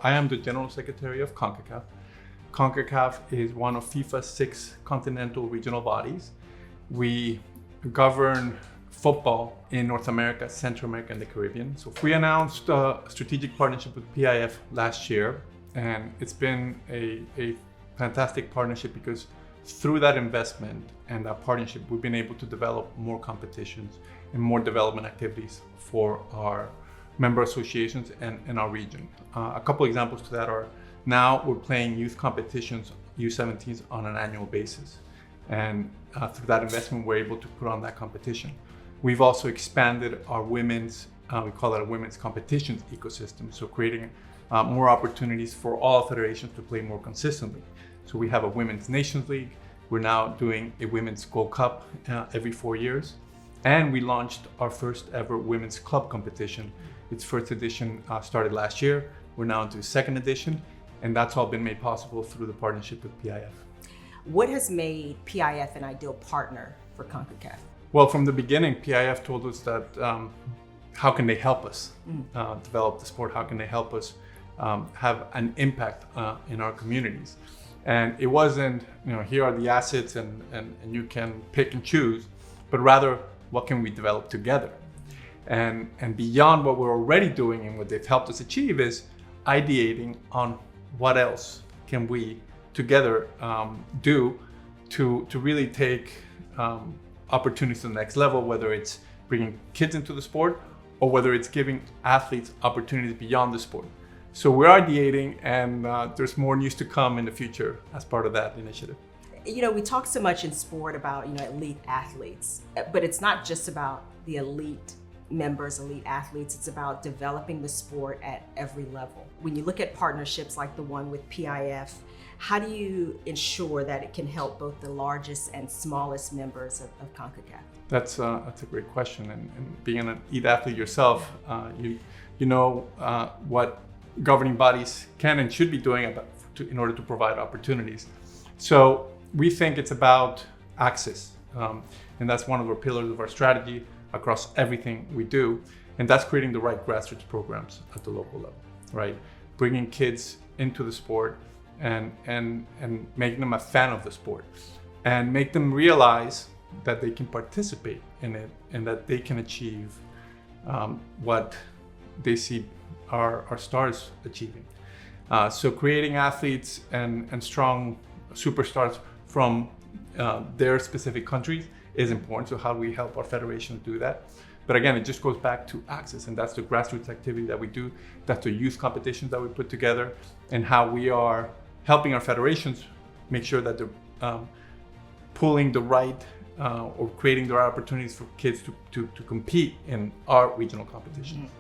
I am the General Secretary of CONCACAF. CONCACAF is one of FIFA's 6 continental regional bodies. We govern football in North America, Central America, and the Caribbean. So we announced a strategic partnership with PIF last year, and it's been a fantastic partnership because through that investment and that partnership, we've been able to develop more competitions and more development activities for our member associations and our region. A couple examples to that are now we're playing youth competitions, U17s, on an annual basis. And through that investment, we're able to put on that competition. We've also expanded our women's, we call it a women's competitions ecosystem. So creating more opportunities for all federations to play more consistently. So we have a Women's Nations League. We're now doing a Women's Gold Cup every 4 years. And we launched our first ever Women's Club competition. Its first edition started last year. We're now into the second edition. And that's all been made possible through the partnership with PIF. What has made PIF an ideal partner for CONCACAF? Well, from the beginning, PIF told us that how can they help us develop the sport? How can they help us have an impact in our communities? And it wasn't, here are the assets and you can pick and choose, but rather, what can we develop together? And beyond what we're already doing and what they've helped us achieve is ideating on what else can we together do to really take opportunities to the next level, whether it's bringing kids into the sport or whether it's giving athletes opportunities beyond the sport. So we're ideating, and there's more news to come in the future as part of that initiative. We talk so much in sport about, elite athletes, but it's not just about the elite members, elite athletes, it's about developing the sport at every level. When you look at partnerships like the one with PIF, how do you ensure that it can help both the largest and smallest members of CONCACAF? That's a great question. And being an elite athlete yourself, you know what governing bodies can and should be doing in order to provide opportunities. So we think it's about access. And that's one of our pillars of our strategy across everything we do. And that's creating the right grassroots programs at the local level, right? Bringing kids into the sport and making them a fan of the sport and make them realize that they can participate in it and that they can achieve what they see our stars achieving. So creating athletes and strong superstars from their specific countries is important. So how do we help our federations do that? But again, it just goes back to access, and that's the grassroots activity that we do. That's the youth competitions that we put together, and how we are helping our federations make sure that they're pulling the right or creating the right opportunities for kids to compete in our regional competitions.